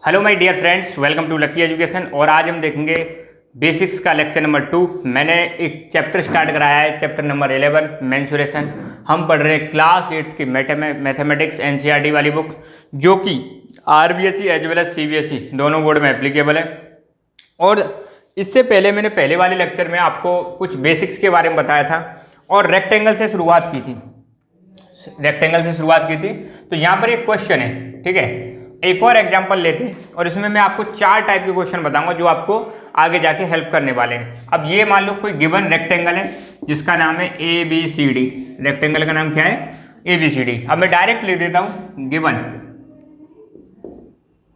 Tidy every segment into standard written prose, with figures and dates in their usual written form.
Hello my dear friends, welcome to lucky education. और आज हम देखेंगे बेसिक्स का लेक्चर नंबर 2। मैंने एक चैप्टर स्टार्ट कराया है, चैप्टर नंबर 11 मेंसुरेशन। हम पढ़ रहे हैं क्लास 8 की मैथमेटिक्स एनसीईआरटी वाली बुक, जो कि RBSE as well as CBSE दोनों बोर्ड में एप्लीकेबल है। और इससे पहले मैंने पहले वाले लेक्चर में आपको कुछ बेसिक्स के बारे में बताया था और रेक्टेंगल से शुरुआत की थी। तो यहाँ पर एक क्वेश्चन है, ठीक है। एक और एग्जांपल लेते हैं और इसमें मैं आपको 4 टाइप के क्वेश्चन बताऊंगा जो आपको आगे जाके हेल्प करने वाले हैं। अब ये मान लो कोई गिवन रेक्टेंगल है जिसका नाम है ABCD। रेक्टेंगल का नाम क्या है? ABCD। अब मैं डायरेक्ट लिख देता हूं गिवन,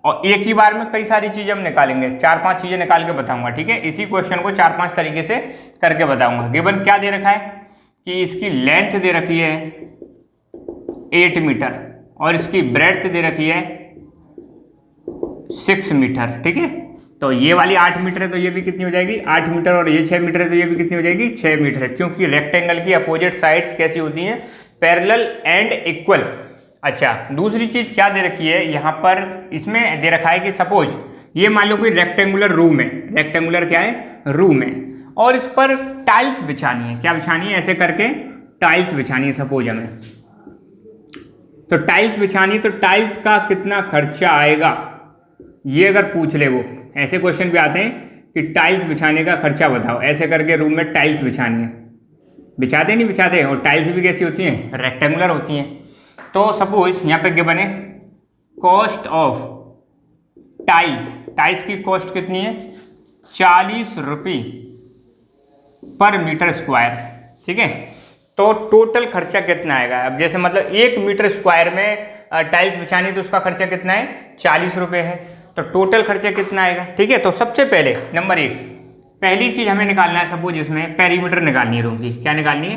और एक ही बार में कई सारी चीजें हम निकालेंगे, 4-5 चीजें निकाल के बताऊंगा, ठीक है। इसी क्वेश्चन को 4-5 तरीके से करके बताऊंगा। गिवन क्या दे रखा है कि इसकी लेंथ दे रखी है 8 मीटर और इसकी ब्रेड्थ दे रखी है 6 मीटर, ठीक है। तो ये वाली 8 मीटर है तो ये भी कितनी हो जाएगी? 8 मीटर। और ये 6 मीटर है तो ये भी कितनी हो जाएगी? 6 मीटर है, क्योंकि रेक्टेंगल की अपोजिट साइड्स कैसी होती हैं? Parallel and equal. अच्छा, दूसरी चीज क्या दे रखी है यहाँ पर? इसमें दे रखा है कि सपोज ये मान लो कोई रेक्टेंगुलर रूम है। रेक्टेंगुलर क्या है? रूम है, और इस पर टाइल्स बिछानी है। क्या बिछानी है? ऐसे करके टाइल्स बिछानी है सपोज हमें। तो टाइल्स बिछानी, तो टाइल्स का कितना खर्चा आएगा ये अगर पूछ ले, वो ऐसे क्वेश्चन भी आते हैं कि टाइल्स बिछाने का खर्चा बताओ। ऐसे करके रूम में टाइल्स बिछानी है, बिछाते नहीं बिछाते। और टाइल्स भी कैसी होती हैं? रेक्टेंगुलर होती हैं। तो सपोज यहाँ पे गिवन है कॉस्ट ऑफ टाइल्स। टाइल्स की कॉस्ट कितनी है? 40 रुपये पर मीटर स्क्वायर, ठीक है। तो टोटल खर्चा कितना आएगा? अब जैसे मतलब 1 मीटर स्क्वायर में टाइल्स बिछानी तो उसका खर्चा कितना है? 40 रुपये है। तो टोटल खर्चा कितना आएगा, ठीक है। तो सबसे पहले नंबर 1 पहली चीज हमें निकालना है, सपोज इसमें पेरीमीटर निकालनी है रूम की। क्या निकालनी है?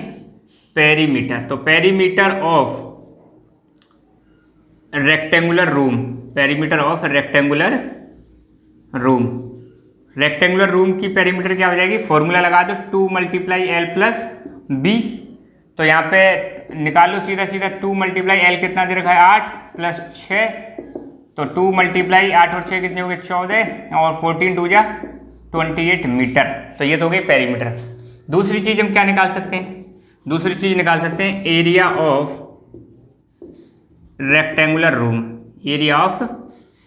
पेरीमीटर। तो perimeter of rectangular room, perimeter of rectangular room. Rectangular room की पेरीमीटर क्या हो जाएगी? फॉर्मूला लगा दो, 2 × L + B। तो यहाँ पे निकाल लो सीधा सीधा, 2 × L कितना दे रखा है? 8 + 6। तो 2 × 8 और 6 कितने हो गए? 14, और 14 2 जा 28 मीटर। तो ये तो हो गई पेरीमीटर। दूसरी चीज हम क्या निकाल सकते हैं? दूसरी चीज निकाल सकते हैं area of rectangular room. Area of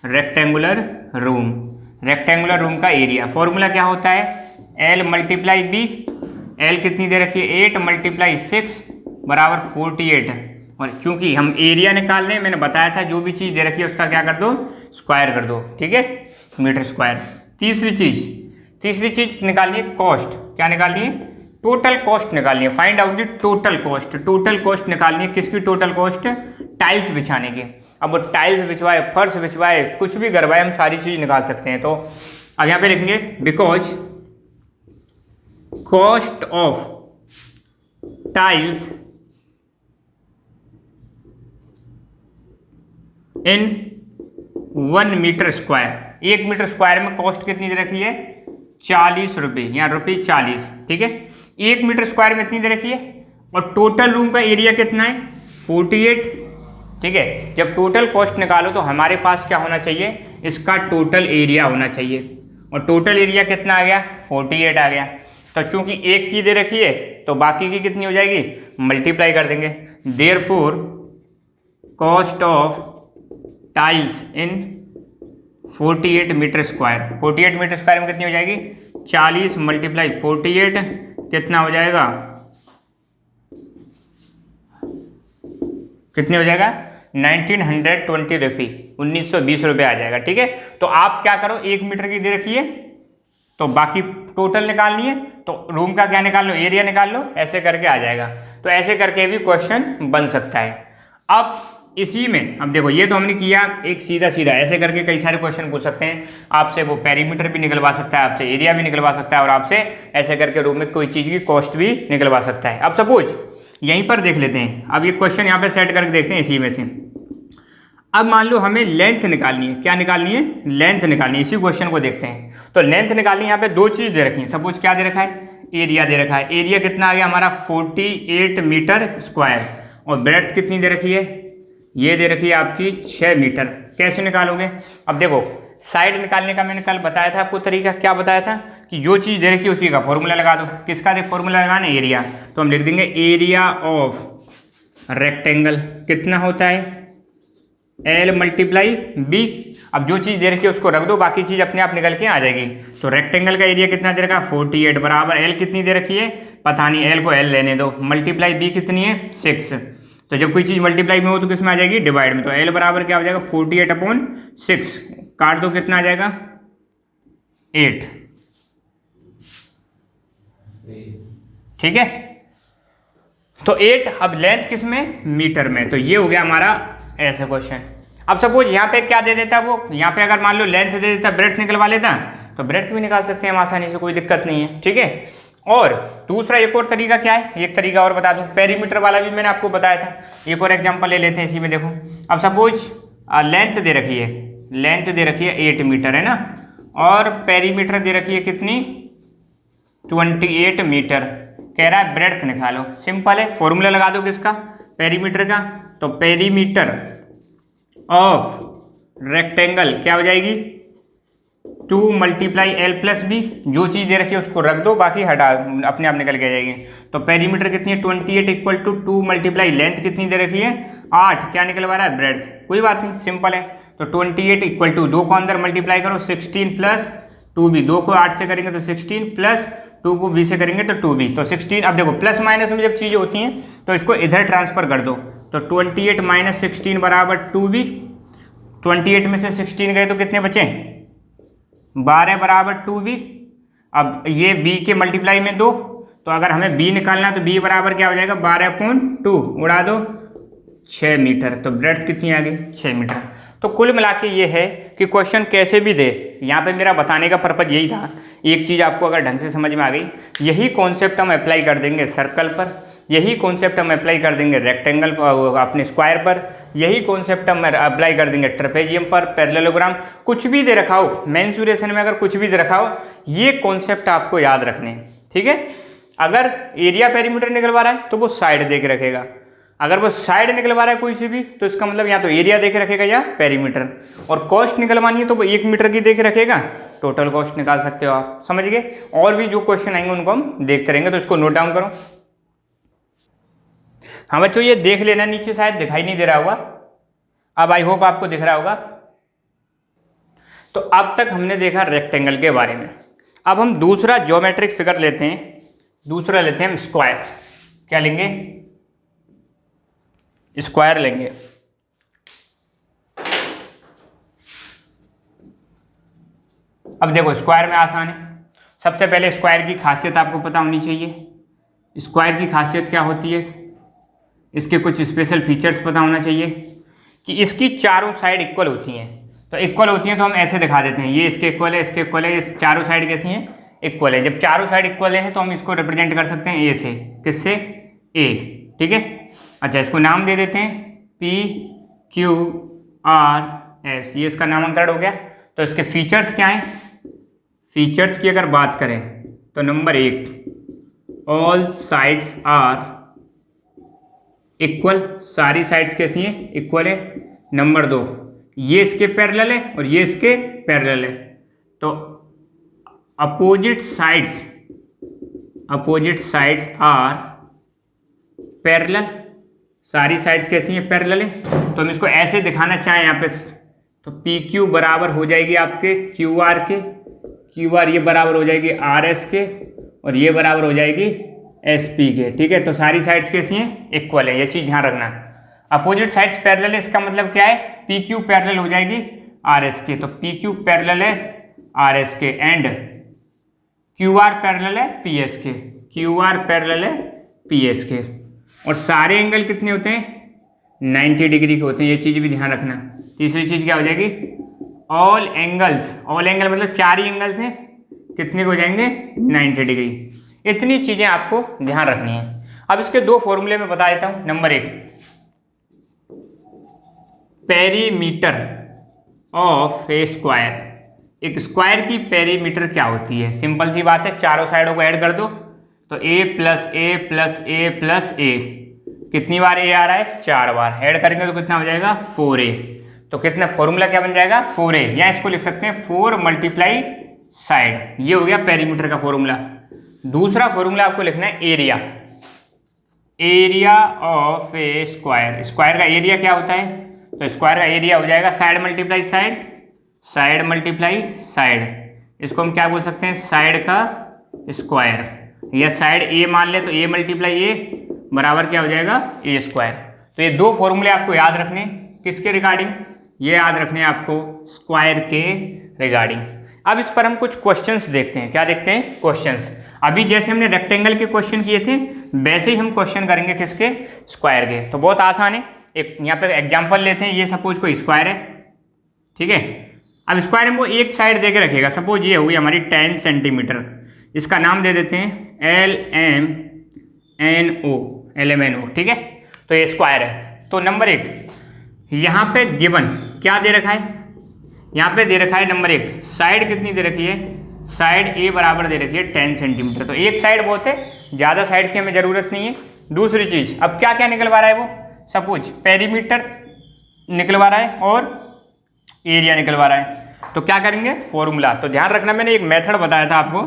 rectangular room. Rectangular room का एरिया फॉर्मूला क्या होता है? L × B। L कितनी दे रखी है? 8 × 6 = 48। और चूंकि हम एरिया निकाल रहे हैं, मैंने बताया था जो भी चीज़ दे रखी है उसका क्या कर दो? स्क्वायर कर दो, ठीक है, मीटर स्क्वायर। तीसरी चीज निकालनी है कॉस्ट। क्या निकालनी है? टोटल कॉस्ट निकालनी है। Find out the total cost. Total cost निकालनी है किसकी? टोटल कॉस्ट टाइल्स बिछाने की। अब वो टाइल्स बिछवाए, फर्श बिछवाए, कुछ भी करवाए, हम सारी चीज निकाल सकते हैं। तो अब यहाँ पे लिखेंगे because cost of tiles in 1 metre square. 1 metre square में कॉस्ट कितनी दे रखी है? 40 रुपये, यहाँ रुपये 40, ठीक है। 1 मीटर स्क्वायर में इतनी दे रखी है। और टोटल रूम का एरिया कितना है? 48, ठीक है। जब टोटल कॉस्ट निकालो तो हमारे पास क्या होना चाहिए? इसका टोटल एरिया होना चाहिए। और टोटल एरिया कितना आ गया? 48 आ गया। तो चूंकि एक की दे रखी है तो बाकी की कितनी हो जाएगी? मल्टीप्लाई कर देंगे। Therefore cost of tiles in 48 metre square. 48 metre square में कितनी हो जाएगी? 40 × 48 कितना हो जाएगा? कितने हो जाएगा? 1920 रुपये, 1920 रुपये आ जाएगा, ठीक है। तो आप क्या करो, 1 मीटर की दे रखी है तो बाकी टोटल निकालनी है, तो रूम का क्या निकाल लो? एरिया निकाल लो, ऐसे करके आ जाएगा। तो ऐसे करके भी क्वेश्चन बन सकता है। अब इसी में अब देखो, ये तो हमने किया एक सीधा सीधा, ऐसे करके कई सारे क्वेश्चन पूछ सकते हैं आपसे। वो पेरीमीटर भी निकलवा सकता है आपसे, एरिया भी निकलवा सकता है, और आपसे ऐसे करके रूम में कोई चीज़ की कॉस्ट भी निकलवा सकता है। अब सपोज यहीं पर देख लेते हैं। अब ये क्वेश्चन यहाँ पे सेट करके देखते हैं इसी में से। अब मान लो हमें लेंथ निकालनी है। क्या निकालनी है? लेंथ निकालनी है। इसी क्वेश्चन को देखते हैं। तो लेंथ निकालनी है, यहाँ पे 2 चीज़ दे रखी है। सपोज क्या दे रखा है? एरिया दे रखा है। एरिया कितना आ गया हमारा? 48 मीटर स्क्वायर। और ब्रेड्थ कितनी दे रखी है? ये दे रखी है आपकी 6 मीटर। कैसे निकालोगे? अब देखो साइड निकालने का मैंने कल बताया था आपको तरीका, क्या बताया था कि जो चीज़ दे रखी है उसी का फॉर्मूला लगा दो। किसका दे फॉर्मूला लगाना? एरिया। तो हम लिख देंगे एरिया ऑफ रेक्टेंगल कितना होता है? L multiply B. अब जो चीज़ दे रखी है उसको रख दो, बाकी चीज़ अपने आप निकल के आ जाएगी। तो रेक्टेंगल का एरिया कितना दे रखा है? 48 बराबर एल कितनी दे रखी है? पता नहीं, एल को एल लेने दो, मल्टीप्लाई बी कितनी है? 6। तो जब कोई चीज़ मल्टीप्लाई में हो तो किस में आ जाएगी? डिवाइड में। तो एल बराबर क्या हो जाएगा? 48/6। काट दो, कितना आ जाएगा? 8। ठीक है, तो 8। अब लेंथ किस में? मीटर में। तो ये हो गया हमारा ऐसा क्वेश्चन। अब सपोज यहाँ पे क्या दे देता वो, यहाँ पे अगर मान लो लेंथ दे देता, ब्रेड्थ निकलवा लेता, तो ब्रेड्थ भी निकाल सकते हैं हम आसानी से, कोई दिक्कत नहीं है। ठीक है, और दूसरा एक और तरीका क्या है, एक तरीका और बता दूं, पेरीमीटर वाला भी मैंने आपको बताया था। एक और एग्जांपल ले लेते हैं इसी में। देखो, अब सपोज लेंथ दे रखी है, लेंथ दे रखी है 8 मीटर, है ना, और पेरीमीटर दे रखी है कितनी? 28 मीटर। कह रहा है ब्रेड्थ निकालो। सिंपल है, फॉर्मूला लगा दो किसका? पेरीमीटर का। तो पेरीमीटर ऑफ रेक्टेंगल क्या हो जाएगी? 2 × L + B। जो चीज़ दे रखी है उसको रख दो, बाकी हटा, अपने आप निकल के आ जाएगी। तो पेरीमीटर कितनी है? 28 = 2 × लेंथ कितनी दे रखी है? 8। क्या निकलवा रहा है? ब्रेड्थ। कोई बात नहीं, सिंपल है। तो 28 = 2 को अंदर मल्टीप्लाई करो, 16 + 2b। 2 को 8 से करेंगे तो 16, प्लस 2 को b से करेंगे तो 2b। तो 16। अब देखो प्लस माइनस में जब चीज़ें होती हैं तो इसको इधर ट्रांसफर कर दो। तो 28 - 16 बराबर 2b। 28 में से 16 गए तो कितने बचे? 12 बराबर 2b। अब ये b के मल्टीप्लाई में 2, तो अगर हमें b निकालना है तो b बराबर क्या हो जाएगा? 12/2। उड़ा दो, 6 मीटर। तो ब्रेड्थ कितनी आ गई? 6 मीटर। तो कुल मिला के ये है कि क्वेश्चन कैसे भी दे, यहाँ पे मेरा बताने का पर्पज यही था। एक चीज़ आपको अगर ढंग से समझ में आ गई, यही कॉन्सेप्ट हम अप्लाई कर देंगे सर्कल पर, यही कॉन्सेप्ट हम अप्लाई कर देंगे रेक्टेंगल अपने स्क्वायर पर, यही कॉन्सेप्ट हम अप्लाई कर देंगे ट्रेपेजियम पर, पैरेललोग्राम। कुछ भी दे रखा हो, मेंसुरेशन में अगर कुछ भी दे रखा हो, ये कॉन्सेप्ट आपको याद रखने हैं। ठीक है, अगर एरिया पेरीमीटर निकलवा रहा है तो वो साइड दे के रखेगा, अगर वो साइड निकलवा रहा है कोई सी भी तो इसका मतलब या तो एरिया देख रखेगा या पेरीमीटर। और कॉस्ट निकलवानी है तो वो 1 मीटर की देख रखेगा, टोटल कॉस्ट निकाल सकते हो आप। समझ गए? और भी जो क्वेश्चन आएंगे उनको हम देखते रहेंगे, तो इसको नोट डाउन करो। हाँ बच्चों, ये देख लेना, नीचे शायद दिखाई नहीं दे रहा होगा, अब आई होप आपको दिख रहा होगा। तो अब तक हमने देखा रेक्टेंगल के बारे में। अब हम दूसरा ज्योमेट्रिक फिगर लेते हैं, दूसरा लेते हैं हम स्क्वायर। क्या लेंगे? स्क्वायर लेंगे। अब देखो स्क्वायर में आसान है। सबसे पहले स्क्वायर की खासियत आपको पता होनी चाहिए। स्क्वायर की खासियत क्या होती है, इसके कुछ स्पेशल फीचर्स पता होना चाहिए कि इसकी चारों साइड इक्वल होती हैं। तो इक्वल होती हैं तो हम ऐसे दिखा देते हैं, ये इसके इक्वल है, इसके इक्वल है, ये चारों साइड कैसी हैं? इक्वल है। जब चारों साइड इक्वल है तो हम इसको रिप्रेजेंट कर सकते हैं ए से। किससे? ए। ठीक है, अच्छा इसको नाम दे देते हैं PQRS, ये इसका नामकरण हो गया। तो इसके फीचर्स क्या हैं? फीचर्स की अगर बात करें तो number 1, all sides are equal, सारी साइड्स कैसी हैं? इक्वल है। नंबर 2, ये इसके पैरेलल है और ये इसके पैरेलल है, तो अपोजिट साइड्स आर पैरेलल, सारी साइड्स कैसी हैं? पैरेलल है। तो हम इसको ऐसे दिखाना चाहें यहाँ पे, तो PQ बराबर हो जाएगी आपके QR के, QR ये बराबर हो जाएगी RS के, और ये बराबर हो जाएगी SP के। ठीक है, तो सारी साइड्स कैसी हैं? इक्वल है, ये चीज़ ध्यान रखना। अपोजिट साइड्स पैरेलल है, इसका मतलब क्या है? PQ पैरेलल हो जाएगी RS के, तो PQ पैरेलल है RS के, एंड QR पैरेलल है PS के, QR पैरेलल है PS के। और सारे एंगल कितने होते हैं? 90 डिग्री के होते हैं, ये चीज़ भी ध्यान रखना। तीसरी चीज़ क्या हो जाएगी? ऑल एंगल्स, ऑल एंगल मतलब 4 ही एंगल्स हैं, कितने हो जाएंगे? 90 डिग्री। इतनी चीज़ें आपको ध्यान रखनी है। अब इसके 2 फॉर्मूले में बता देता हूँ। Number 1, perimeter of a square, एक स्क्वायर की पेरीमीटर क्या होती है? सिंपल सी बात है, चारों साइडों को ऐड कर दो, तो A + A + A + A, कितनी बार A आ रहा है? 4 बार। ऐड करेंगे तो कितना हो जाएगा? 4A। तो कितना फॉर्मूला क्या बन जाएगा 4a, या इसको लिख सकते हैं 4 मल्टीप्लाई साइड। ये हो गया पेरीमीटर का फॉर्मूला। दूसरा फॉर्मूला आपको लिखना है area, area of a square. Square का एरिया क्या होता है, तो स्क्वायर का एरिया हो जाएगा side multiply side, side multiply side. इसको हम क्या बोल सकते हैं, साइड का स्क्वायर, या साइड ए मान ले तो ए मल्टीप्लाई ए बराबर क्या हो जाएगा ए स्क्वायर। तो ये दो फॉर्मूले आपको याद रखने, किसके रिगार्डिंग, ये याद रखने आपको स्क्वायर के रिगार्डिंग। अब इस पर हम कुछ क्वेश्चंस देखते हैं। क्या देखते हैं, क्वेश्चंस। अभी जैसे हमने रेक्टेंगल के क्वेश्चन किए थे वैसे ही हम क्वेश्चन करेंगे किसके, स्क्वायर के। तो बहुत आसान है। एक यहाँ पे एग्जांपल लेते हैं, ये सपोज कोई स्क्वायर है, ठीक है। अब स्क्वायर में वो एक साइड दे के रखेगा, सपोज ये हुई हमारी 10 सेंटीमीटर। इसका नाम दे देते हैं LMNO, ठीक है। तो ये स्क्वायर है। तो नंबर 1 यहाँ पे गिवन क्या दे रखा है, यहाँ पे दे रखा है नंबर 1 साइड कितनी दे रखी है, साइड ए बराबर दे रखी है 10 सेंटीमीटर। तो एक साइड बहुत है, ज़्यादा साइड्स की हमें ज़रूरत नहीं है। दूसरी चीज़, अब क्या क्या निकलवा रहा है वो, सपोज पेरीमीटर निकलवा रहा है और एरिया निकलवा रहा है। तो क्या करेंगे, फॉर्मूला। तो ध्यान रखना, मैंने एक मेथड बताया था आपको,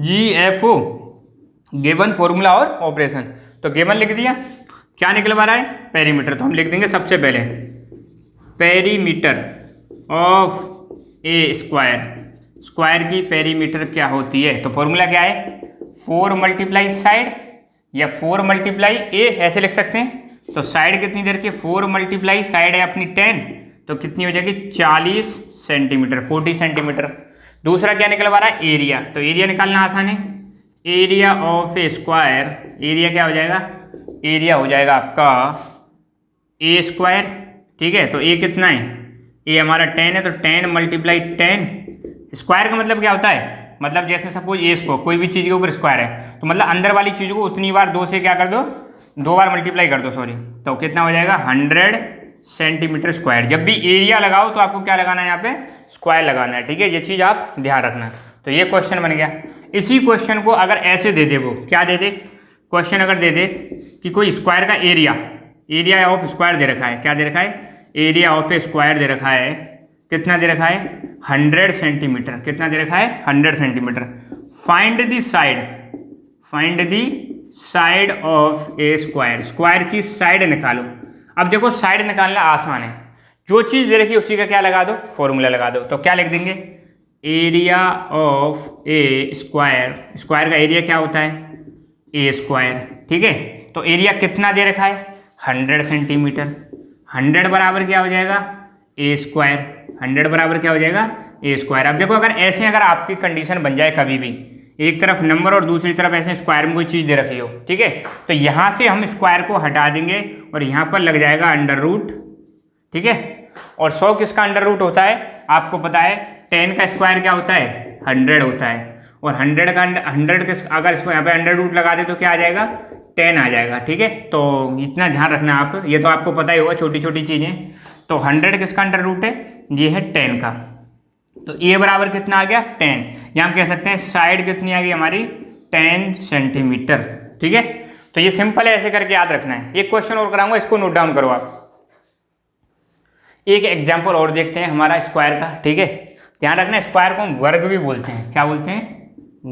GFO, गिवन फॉर्मूला और ऑपरेशन। तो गिवन लिख दिया, क्या निकलवा रहा है, पेरीमीटर। तो हम लिख देंगे सबसे पहले perimeter of a square, square की पेरीमीटर क्या होती है। तो फॉर्मूला क्या है, 4 मल्टीप्लाई साइड या 4 मल्टीप्लाई ए, ऐसे लिख सकते हैं। तो साइड कितनी देर की, 4 मल्टीप्लाई साइड है अपनी 10, तो कितनी हो जाएगी 40 सेंटीमीटर, 40 सेंटीमीटर। दूसरा क्या निकलवा रहा है, एरिया। तो एरिया निकालना आसान है, area of a square, area क्या हो जाएगा, एरिया हो जाएगा आपका ए स्क्वायर, ठीक है। तो ए कितना है, ए हमारा 10 है, तो 10 मल्टीप्लाई 10। स्क्वायर का मतलब क्या होता है, मतलब जैसे सपोज ए को कोई भी चीज़ के ऊपर स्क्वायर है, तो मतलब अंदर वाली चीज़ को उतनी बार 2 से क्या कर दो, 2 बार मल्टीप्लाई कर दो, सॉरी। तो कितना हो जाएगा 100 सेंटीमीटर स्क्वायर। जब भी एरिया लगाओ तो आपको क्या लगाना है, यहाँ पे स्क्वायर लगाना है, ठीक है। ये चीज़ आप ध्यान रखना। तो ये क्वेश्चन बन गया। इसी क्वेश्चन को अगर ऐसे दे दे, वो क्या दे दे, क्वेश्चन अगर दे दे कि कोई स्क्वायर का एरिया, एरिया ऑफ स्क्वायर दे रखा है, क्या दे रखा है, एरिया ऑफ ए स्क्वायर दे रखा है, कितना दे रखा है 100 सेंटीमीटर, कितना दे रखा है 100 centimetre. Find the side, find the side of a square, square की साइड निकालो। अब देखो साइड निकालना आसान है, जो चीज़ दे रखी है उसी का क्या लगा दो, फॉर्मूला लगा दो। तो क्या लिख देंगे, area of a square, square का एरिया क्या होता है ए स्क्वायर, ठीक है। तो एरिया कितना दे रखा है 100 सेंटीमीटर, 100 बराबर क्या हो जाएगा ए स्क्वायर, 100 बराबर क्या हो जाएगा ए स्क्वायर। अब देखो अगर ऐसे अगर आपकी कंडीशन बन जाए कभी भी, एक तरफ नंबर और दूसरी तरफ ऐसे स्क्वायर में कोई चीज़ दे रखी हो, ठीक है, तो यहाँ से हम स्क्वायर को हटा देंगे और यहाँ पर लग जाएगा अंडर रूट, ठीक है। और 100 किसका अंडर रूट होता है, आपको पता है 10 का स्क्वायर क्या होता है 100 होता है, और 100 का 100 के अगर इसको यहाँ पे अंडर रूट लगा दे तो क्या आ जाएगा 10 आ जाएगा, ठीक है। तो इतना ध्यान रखना आप, ये तो आपको पता ही होगा छोटी छोटी चीज़ें। तो 100 किसका अंडर रूट है, ये है 10 का। तो ए बराबर कितना आ गया 10, या हम कह सकते हैं साइड कितनी आ गई हमारी 10 सेंटीमीटर, ठीक है। तो ये सिंपल है, ऐसे करके याद रखना है। एक क्वेश्चन और कराऊंगा, इसको नोट डाउन करो आप। एक एग्जाम्पल और देखते हैं हमारा स्क्वायर का, ठीक है। ध्यान रखना, स्क्वायर को हम वर्ग भी बोलते हैं, क्या बोलते हैं,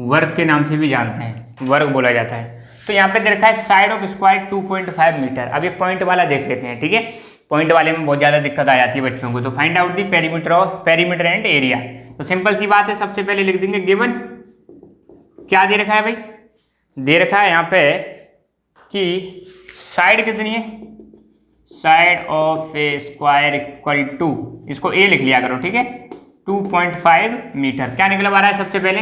वर्ग के नाम से भी जानते हैं, वर्ग बोला जाता है। तो यहाँ पे दे रखा है साइड ऑफ स्क्वायर 2.5 मीटर। अब ये पॉइंट वाला देख लेते हैं, ठीक है। पॉइंट वाले में बहुत ज़्यादा दिक्कत आ जाती है बच्चों को। तो find out the perimeter of, perimeter and area. तो सिंपल सी बात है, सबसे पहले लिख देंगे गिवन, क्या दे रखा है भाई, दे रखा है यहाँ पे कि साइड कितनी है, side of a square equal to, इसको ए लिख लिया करो, ठीक है, 2.5 मीटर। क्या निकलवा रहा है सबसे पहले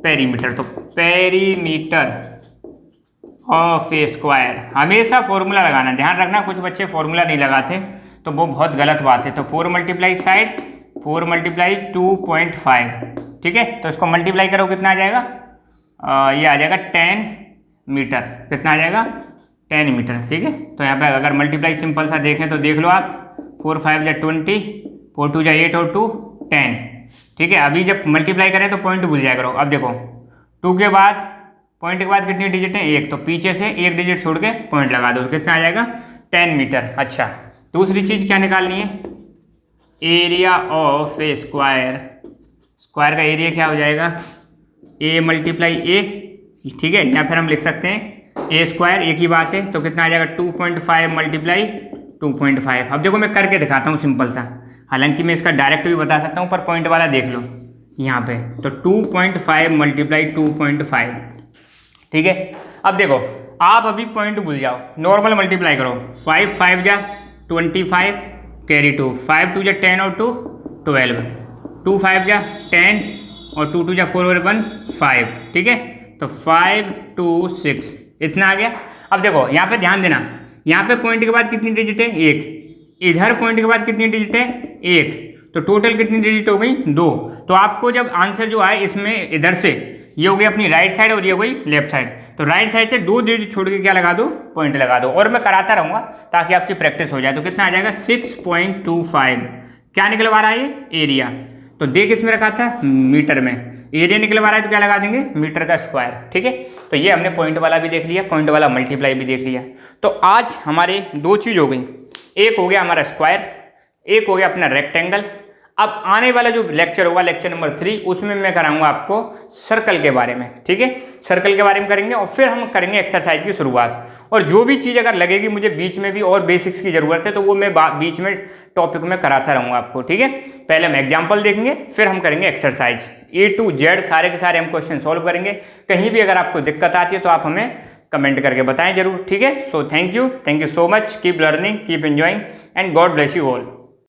पेरीमीटर। तो पेरीमीटर ऑफ ए स्क्वायर, हमेशा फॉर्मूला लगाना, ध्यान रखना कुछ बच्चे फॉर्मूला नहीं लगाते तो वो बहुत गलत बात है। तो 4 मल्टीप्लाई साइड, 4 मल्टीप्लाई 2.5, ठीक है। तो इसको मल्टीप्लाई करो, कितना आ जाएगा, ये आ जाएगा 10 मीटर, कितना आ जाएगा 10 मीटर, ठीक है। तो यहाँ पे अगर मल्टीप्लाई सिंपल सा देखें तो देख लो आप, 4 5 जा 20, 4 2 जा 8 और 2 10, ठीक है। अभी जब मल्टीप्लाई करें तो पॉइंट भूल जाया करो। अब देखो 2 के बाद, पॉइंट के बाद कितनी डिजिट है 1, तो पीछे से 1 डिजिट छोड़ के पॉइंट लगा दो, तो कितना आ जाएगा 10 मीटर। अच्छा, दूसरी चीज़ क्या निकालनी है, area of a square, square का एरिया क्या हो जाएगा, ए मल्टीप्लाई ए, ठीक है, या फिर हम लिख सकते हैं ए स्क्वायर, एक ही बात है, तो कितना आ जाएगा 2.5 मल्टीप्लाई 2.5। अब देखो मैं करके दिखाता हूँ सिंपल सा, हालांकि मैं इसका डायरेक्ट भी बता सकता हूँ पर पॉइंट वाला देख लो यहाँ पे, तो 2.5 मल्टीप्लाई 2.5, ठीक है। अब देखो आप अभी पॉइंट भूल जाओ, नॉर्मल मल्टीप्लाई करो, 5 5 जा 25 कैरी 2, 5 2 जा 10 और 2 12, 2 5 जा 10 और 2 2 जा 4 और 1 5, ठीक है, तो 5 2 6 इतना आ गया। अब देखो यहाँ पे ध्यान देना, यहाँ पे पॉइंट के बाद कितनी डिजिट है, एक, इधर पॉइंट के बाद कितनी डिजिट है, एक, तो टोटल कितनी डिजिट हो गई, 2। तो आपको जब आंसर जो आए इसमें इधर से, ये हो गई अपनी राइट साइड और ये हो गई लेफ्ट साइड, तो राइट साइड से 2 डिजिट छोड़ के क्या लगा दो, पॉइंट लगा दो, और मैं कराता रहूँगा ताकि आपकी प्रैक्टिस हो जाए। तो कितना आ जाएगा 6.25, क्या निकलवा रहा है ये एरिया, तो देख इसमें रखा था मीटर में, एरिया निकलवा रहा है तो क्या लगा देंगे, मीटर का स्क्वायर, ठीक है। तो ये हमने पॉइंट वाला भी देख लिया, पॉइंट वाला मल्टीप्लाई भी देख लिया। तो आज हमारे 2 चीज़ हो गई, एक हो गया हमारा स्क्वायर, एक हो गया अपना रेक्टेंगल। अब आने वाला जो लेक्चर होगा, लेक्चर नंबर 3, उसमें मैं कराऊंगा आपको सर्कल के बारे में, ठीक है, सर्कल के बारे में करेंगे, और फिर हम करेंगे एक्सरसाइज की शुरुआत। और जो भी चीज़ अगर लगेगी मुझे बीच में भी और बेसिक्स की ज़रूरत है तो वो मैं बीच में टॉपिक में कराता रहूँगा आपको, ठीक है। पहले हम एग्जाम्पल देखेंगे, फिर हम करेंगे एक्सरसाइज A to Z, सारे के सारे हम क्वेश्चन सॉल्व करेंगे। कहीं भी अगर आपको दिक्कत आती है तो आप हमें कमेंट करके बताएं जरूर, ठीक है। So thank you so much, keep learning, keep enjoying and God bless you all.